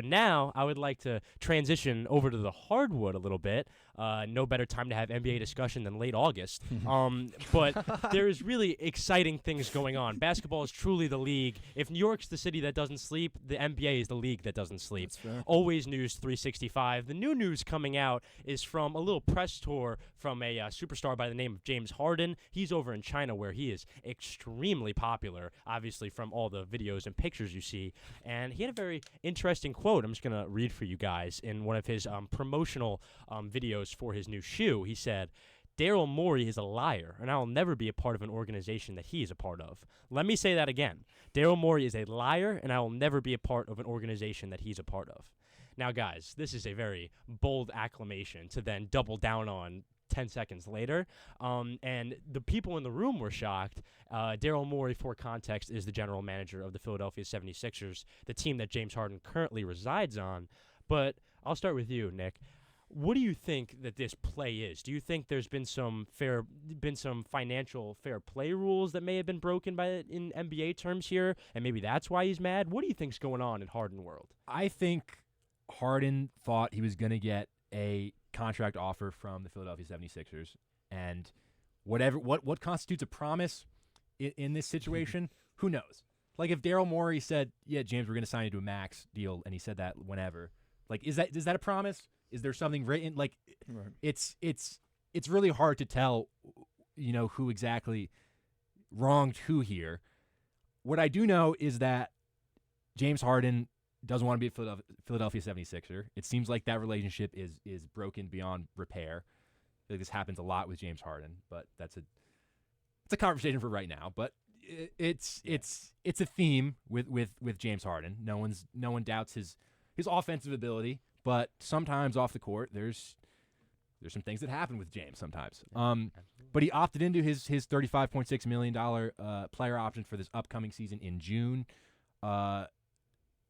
But now I would like to transition over to the hardwood a little bit. No better time to have NBA discussion than late August. But there is really exciting things going on. Basketball is truly the league. If New York's the city that doesn't sleep, the NBA is the league that doesn't sleep. Always News 365. The new news coming out is from a little press tour from a superstar by the name of James Harden. He's over in China where he is extremely popular, obviously from all the videos and pictures you see. And he had a very interesting quote I'm just going to read for you guys in one of his promotional videos for his new shoe. He said, Daryl Morey is a liar, and I will never be a part of an organization that he is a part of. Let me say that again. Daryl Morey is a liar, and I will never be a part of an organization that he's a part of. Now, guys, this is a very bold acclamation to then double down on 10 seconds later. And the people in the room were shocked. Daryl Morey, for context, is the general manager of the Philadelphia 76ers, the team that James Harden currently resides on. But I'll start with you, Nick. What do you think that this play is? Do you think there's been some financial fair play rules that may have been broken in NBA terms here, and maybe that's why he's mad? What do you think's going on in Harden world? I think Harden thought he was going to get a contract offer from the Philadelphia 76ers, and what constitutes a promise in this situation, who knows? Like if Daryl Morey said, yeah, James, we're going to sign you to a max deal, and he said that whenever, like is that a promise? Is there something written? Like Right. It's really hard to tell, who exactly wronged who here. What I do know is that James Harden doesn't want to be a Philadelphia 76er. It seems like that relationship is broken beyond repair. I feel like this happens a lot with James Harden, but it's a conversation for right now. But it's a theme with James Harden. No one doubts his offensive ability, but sometimes off the court there's some things that happen with James sometimes. But he opted into his $35.6 million player option for this upcoming season in June.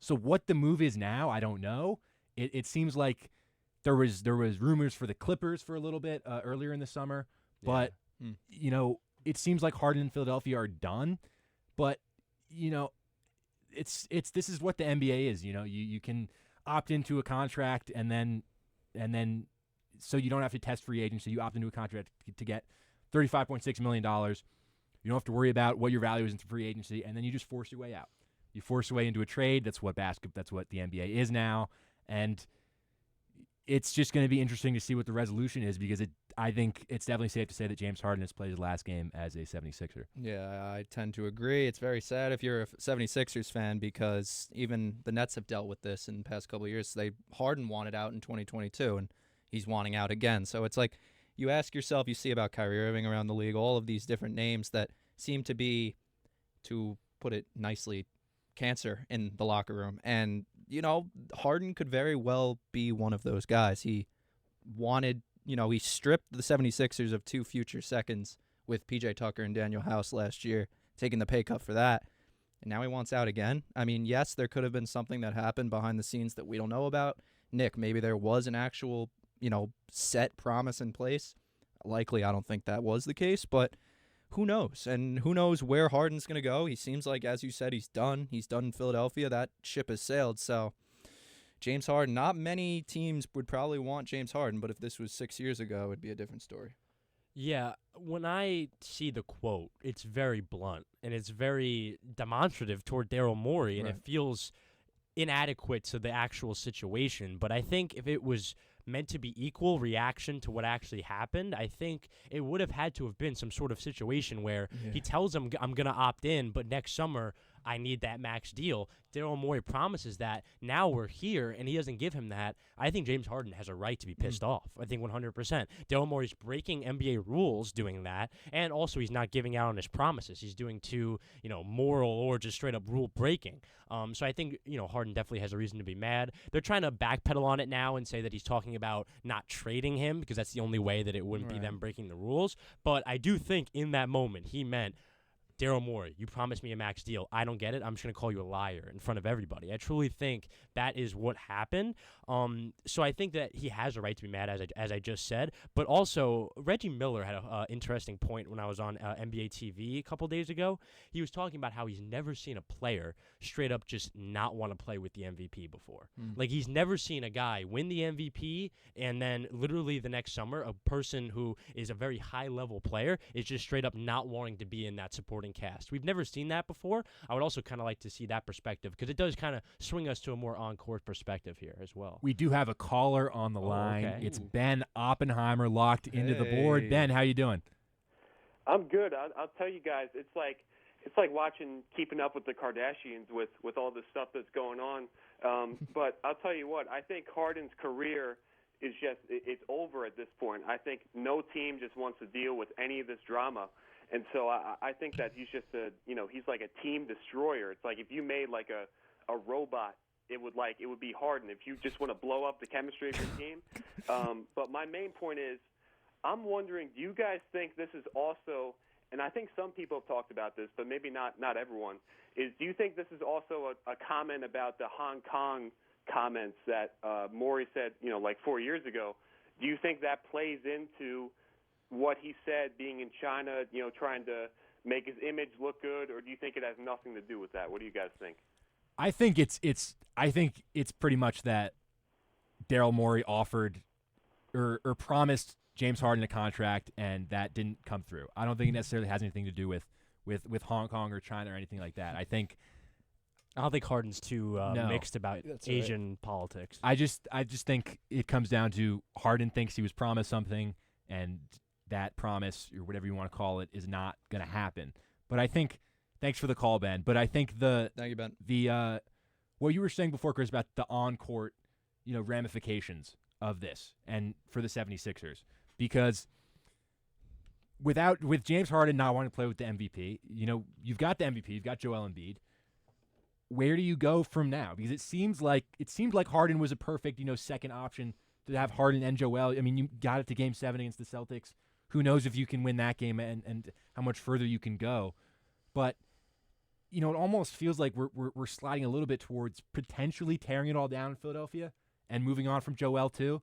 So what the move is now, I don't know. It seems like there was rumors for the Clippers for a little bit earlier in the summer, but it seems like Harden and Philadelphia are done. But this is what the NBA is. You can opt into a contract and then so you don't have to test free agency. You opt into a contract to get $35.6 million. You don't have to worry about what your value is into free agency, and then you just force your way out. You force your way into a trade. That's what the NBA is now, and it's just going to be interesting to see what the resolution is because I think it's definitely safe to say that James Harden has played his last game as a 76er. Yeah, I tend to agree. It's very sad if you're a 76ers fan because even the Nets have dealt with this in the past couple of years. Harden wanted out in 2022, and he's wanting out again. So it's like you ask yourself, you see about Kyrie Irving around the league, all of these different names that seem to be, to put it nicely, cancer in the locker room. And, Harden could very well be one of those guys. He wanted, he stripped the 76ers of 2 future seconds with PJ Tucker and Daniel House last year, taking the pay cut for that. And now he wants out again. I mean, yes, there could have been something that happened behind the scenes that we don't know about. Nick, maybe there was an actual, set promise in place. Likely, I don't think that was the case, but who knows? And who knows where Harden's going to go? He seems like, as you said, he's done. He's done in Philadelphia. That ship has sailed. So James Harden, not many teams would probably want James Harden, but if this was 6 years ago, it would be a different story. Yeah, when I see the quote, it's very blunt, and it's very demonstrative toward Daryl Morey, and Right. it feels inadequate to the actual situation. But I think if it was meant to be equal reaction to what actually happened, I think it would have had to have been some sort of situation where he tells him, I'm going to opt in, but next summer I need that max deal. Daryl Morey promises that. Now we're here, and he doesn't give him that. I think James Harden has a right to be pissed off. I think 100%. Daryl Morey's breaking NBA rules doing that, and also he's not giving out on his promises. He's doing too, moral or just straight up rule breaking. So I think, Harden definitely has a reason to be mad. They're trying to backpedal on it now and say that he's talking about not trading him because that's the only way that it wouldn't be them breaking the rules. But I do think in that moment he meant Daryl Morey, you promised me a max deal. I don't get it. I'm just going to call you a liar in front of everybody. I truly think that is what happened. So I think that he has a right to be mad, as I just said. But also, Reggie Miller had an interesting point when I was on NBA TV a couple days ago. He was talking about how he's never seen a player straight up just not want to play with the MVP before. Like, he's never seen a guy win the MVP and then literally the next summer, a person who is a very high-level player is just straight up not wanting to be in that supporting cast. We've never seen that before. I would also kind of like to see that perspective because it does kind of swing us to a more on-court perspective here as well. We do have a caller on the line. Okay. It's Ben Oppenheimer locked into the board. Ben, how you doing? I'm good. I'll tell you guys, it's like watching Keeping Up with the Kardashians with all this stuff that's going on. But I'll tell you what, I think Harden's career is it's over at this point. I think no team just wants to deal with any of this drama. And so I think that he's just he's like a team destroyer. It's like if you made like a robot, it would be Harden if you just want to blow up the chemistry of your team. But my main point is, I'm wondering, do you guys think this is also, and I think some people have talked about this, but maybe not everyone, do you think this is also a comment about the Hong Kong comments that Morey said, like 4 years ago? Do you think that plays into what he said, being in China, trying to make his image look good, or do you think it has nothing to do with that? What do you guys think? I think it's pretty much that Daryl Morey offered or promised James Harden a contract, and that didn't come through. I don't think it necessarily has anything to do with Hong Kong or China or anything like that. I don't think Harden's too mixed about That's Asian politics. I just think it comes down to Harden thinks he was promised something, and that promise, or whatever you want to call it, is not going to happen. But I think, thanks for the call, Ben. But I think Thank you, Ben. What you were saying before, Chris, about the on-court, ramifications of this, and for the 76ers, because with James Harden not wanting to play with the MVP, you've got the MVP, you've got Joel Embiid. Where do you go from now? Because it seemed like Harden was a perfect, second option to have Harden and Joel. I mean, you got it to Game 7 against the Celtics. Who knows if you can win that game and how much further you can go. But, it almost feels like we're sliding a little bit towards potentially tearing it all down in Philadelphia and moving on from Joel too.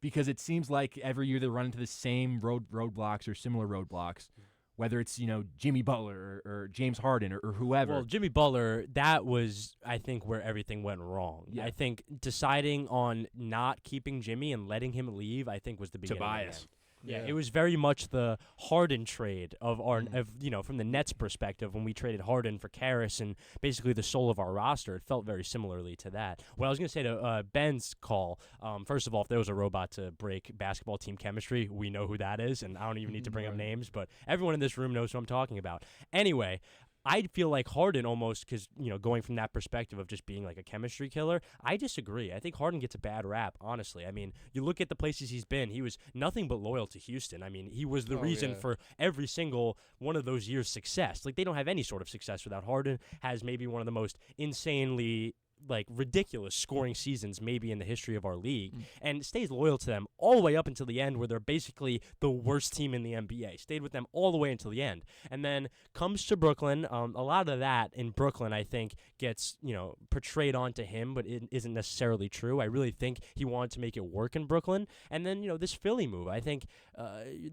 Because it seems like every year they run into the same roadblocks or similar roadblocks. Whether it's, Jimmy Butler or James Harden or whoever. Well, Jimmy Butler, that was, I think, where everything went wrong. Yeah. I think deciding on not keeping Jimmy and letting him leave, I think, was the beginning. Tobias. Yeah, it was very much the Harden trade of from the Nets' perspective when we traded Harden for Karras and basically the soul of our roster. It felt very similarly to that. What I was going to say to Ben's call, first of all, if there was a robot to break basketball team chemistry, we know who that is, and I don't even need to bring up names, but everyone in this room knows who I'm talking about. Anyway, I feel like Harden almost, because, going from that perspective of just being like a chemistry killer, I disagree. I think Harden gets a bad rap, honestly. I mean, you look at the places he's been, he was nothing but loyal to Houston. I mean, he was the reason for every single one of those years' success. Like, they don't have any sort of success without Harden. Has maybe one of the most insanely ridiculous scoring seasons maybe in the history of our league, and stays loyal to them all the way up until the end, where they're basically the worst team in the NBA. Stayed with them all the way until the end, and then comes to Brooklyn. A lot of that in Brooklyn, I think, gets portrayed onto him, but it isn't necessarily true. I really think he wanted to make it work in Brooklyn, and then this Philly move. I think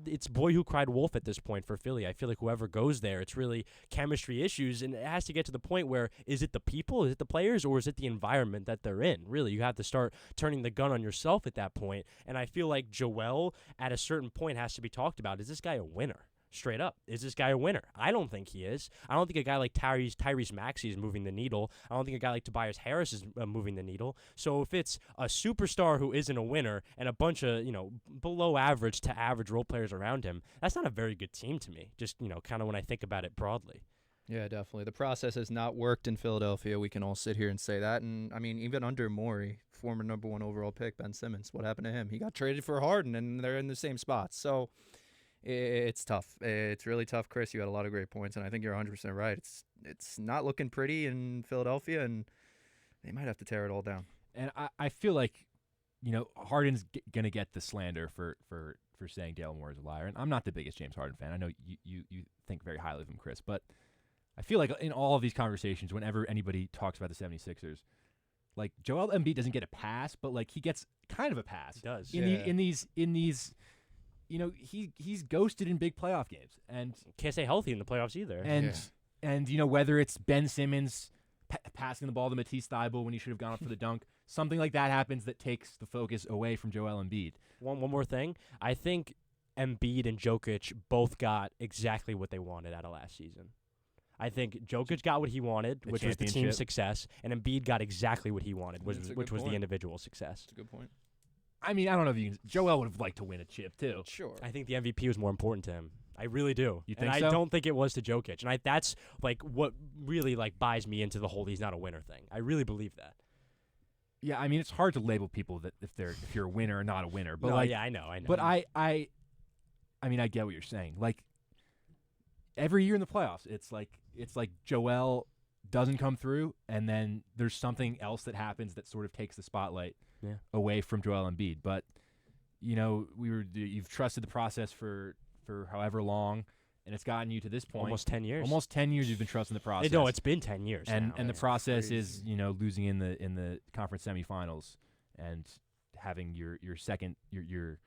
it's boy who cried wolf at this point for Philly. I feel like whoever goes there, it's really chemistry issues, and it has to get to the point where, is it the people, is it the players, or is it the environment that they're in? Really, you have to start turning the gun on yourself at that point. And I feel like Joel, at a certain point, has to be talked about. Is this guy a winner? Straight up, is this guy a winner? I don't think he is. I don't think a guy like Tyrese Maxey is moving the needle. I don't think a guy like Tobias Harris is moving the needle. So if it's a superstar who isn't a winner and a bunch of below average to average role players around him, that's not a very good team to me. Just kind of when I think about it broadly. Yeah, definitely. The process has not worked in Philadelphia. We can all sit here and say that. And, I mean, even under Morey, former number 1 overall pick, Ben Simmons, what happened to him? He got traded for Harden, and they're in the same spot. So it's tough. It's really tough, Chris. You had a lot of great points, and I think you're 100% right. It's not looking pretty in Philadelphia, and they might have to tear it all down. And I feel like, Harden's going to get the slander for for saying Dale Moore is a liar. And I'm not the biggest James Harden fan. I know you think very highly of him, Chris. But I feel like in all of these conversations, whenever anybody talks about the 76ers, like Joel Embiid doesn't get a pass, but like he gets kind of a pass. He does. In these, you know, he's ghosted in big playoff games, and Can't stay healthy in the playoffs either. And you know, whether it's Ben Simmons passing the ball to Matisse Thybulle when he should have gone up for the dunk, something like that happens that takes the focus away from Joel Embiid. One more thing. I think Embiid and Jokic both got exactly what they wanted out of last season. I think Jokic got what he wanted, The which was the team championship. success, and Embiid got exactly what he wanted, That's a which good was the point. individual success. That's a good point. I mean, I don't know if you can. Joel would have liked to win a chip too. Sure. I think the MVP was more important to him. I really do. You and think I so? don't think it was to Jokic. And that's like what really like buys me into the whole he's not a winner thing. I really believe that. Yeah, I mean, it's hard to label people that if you're a winner or not a winner. But No, like, yeah, I know. but I mean, I get what you're saying. Like every year in the playoffs, it's like Joel doesn't come through, and then there's something else that happens that sort of takes the spotlight away from Joel Embiid. But you know, you've trusted the process for however long, and it's gotten you to this point. Almost 10 years. Almost 10 years you've been trusting the process. No, it's been 10 years and now. and the That's process crazy. is, you know, losing in the conference semifinals and having your second your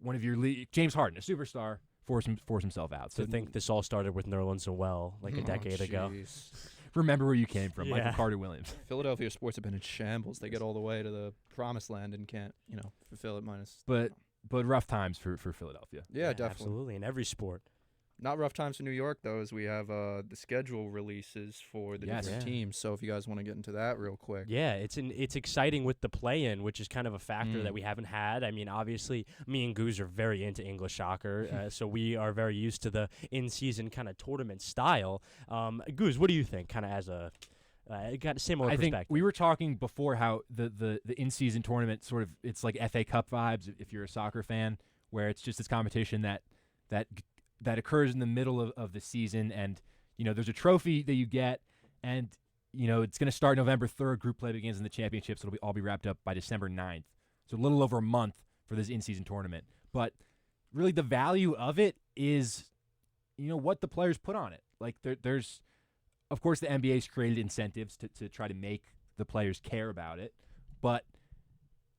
one of your James Harden, a superstar, force himself out. So to think this all started with Nerlens Noel like a decade ago. Jeez. remember where you came from, Michael Yeah. Carter Williams. Philadelphia sports have been in shambles. They get all the way to the promised land and can't, fulfill it minus. But rough times for Philadelphia. Yeah, definitely. Absolutely, in every sport. Not rough times for New York, though, as we have the schedule releases for the Yes. different Yeah. teams. So if you guys want to get into that real quick. Yeah, it's exciting with the play-in, which is kind of a factor that we haven't had. I mean, obviously, me and Goose are very into English soccer, so we are very used to the in-season kind of tournament style. Goose, what do you think, kind of as a got a similar I think perspective? we were talking before how the in-season tournament sort of, it's like FA Cup vibes if you're a soccer fan, where it's just this competition that occurs in the middle of the season, and there's a trophy that you get, and it's going to start November 3rd. Group play begins in the championships. It'll all be wrapped up by December 9th. So a little over a month for this in-season tournament. But really the value of it is what the players put on it. Like there's of course the NBA's created incentives to try to make the players care about it, but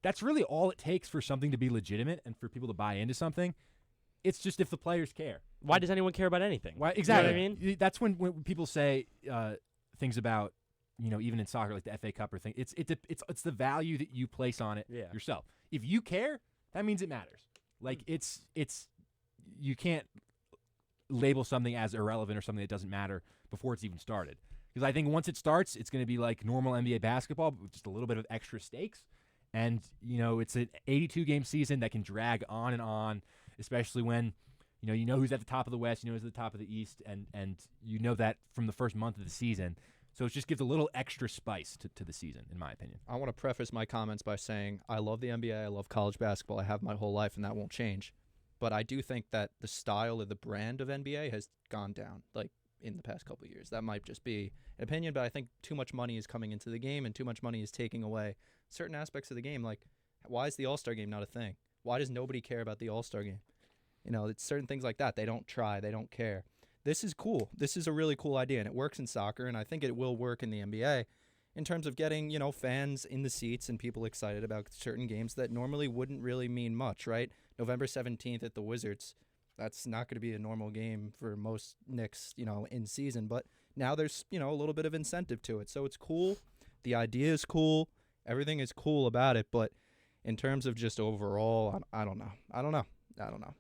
that's really all it takes for something to be legitimate and for people to buy into something. It's just if the players care. Why does anyone care about anything? Why, exactly. You know what I mean? That's when people say things about even in soccer like the FA Cup or thing. It's the value that you place on it yourself. If you care, that means it matters. Like it's you can't label something as irrelevant or something that doesn't matter before it's even started. Because I think once it starts, it's going to be like normal NBA basketball, but with just a little bit of extra stakes. And it's an 82-game season that can drag on and on, especially when you know who's at the top of the West, who's at the top of the East, and that from the first month of the season. So it just gives a little extra spice to the season, in my opinion. I want to preface my comments by saying I love the NBA, I love college basketball, I have my whole life, and that won't change. But I do think that the style of the brand of NBA has gone down, like, in the past couple of years. That might just be an opinion, but I think too much money is coming into the game and too much money is taking away certain aspects of the game. Like, why is the All-Star game not a thing? Why does nobody care about the All-Star game? It's certain things like that. They don't try. They don't care. This is cool. This is a really cool idea, and it works in soccer, and I think it will work in the NBA in terms of getting, fans in the seats and people excited about certain games that normally wouldn't really mean much, right? November 17th at the Wizards, that's not going to be a normal game for most Knicks, in season, but now there's, a little bit of incentive to it. So it's cool. The idea is cool. Everything is cool about it, but in terms of just overall, I don't know.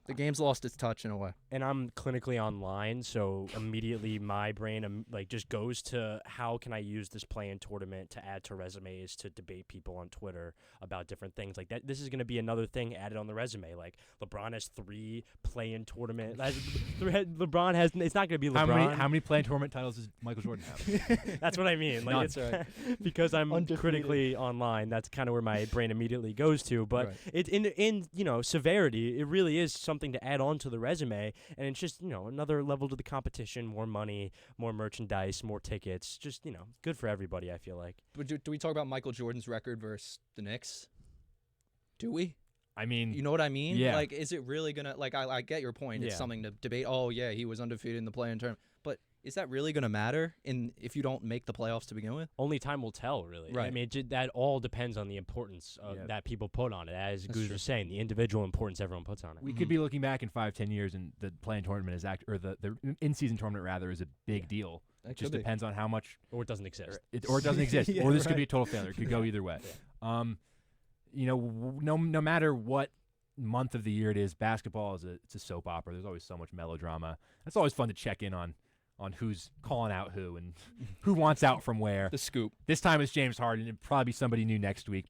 The game's lost its touch in a way. And I'm clinically online, so immediately my brain just goes to how can I use this play-in tournament to add to resumes, to debate people on Twitter about different things like that. This is going to be another thing added on the resume. Like LeBron has 3 play-in tournament. LeBron has. It's not going to be LeBron. How many play-in tournament titles does Michael Jordan have? That's what I mean. Like That's right. because I'm Undefeated. critically online. That's kind of where my brain immediately goes to. But it in severity, it really is something to add on to the resume, and it's just another level to the competition, more money, more merchandise, more tickets, just good for everybody, I feel like. But do we talk about Michael Jordan's record versus the Knicks? Do we? I mean, You know what I mean? Yeah. Like, is it really gonna I get your point. It's Yeah. something to debate. Oh yeah, he was undefeated in the play-in tournament. But is that really gonna matter if you don't make the playoffs to begin with? Only time will tell, really. I Right. mean, that all depends on the importance Yeah. that people put on it. As That's Guz true. was saying, the individual importance everyone puts on it. we could be looking back in 5-10 years, and the play-in tournament is or the in-season tournament rather is a big deal. That It just could be. depends on how much, Or it doesn't exist. or it doesn't exist, Yeah, or this could right. be a total failure. It could go either way. No matter what month of the year it is, basketball it's a soap opera. There's always so much melodrama. It's always fun to check in on who's calling out who and who wants out from where. The scoop. This time it's James Harden. It'll probably be somebody new next week.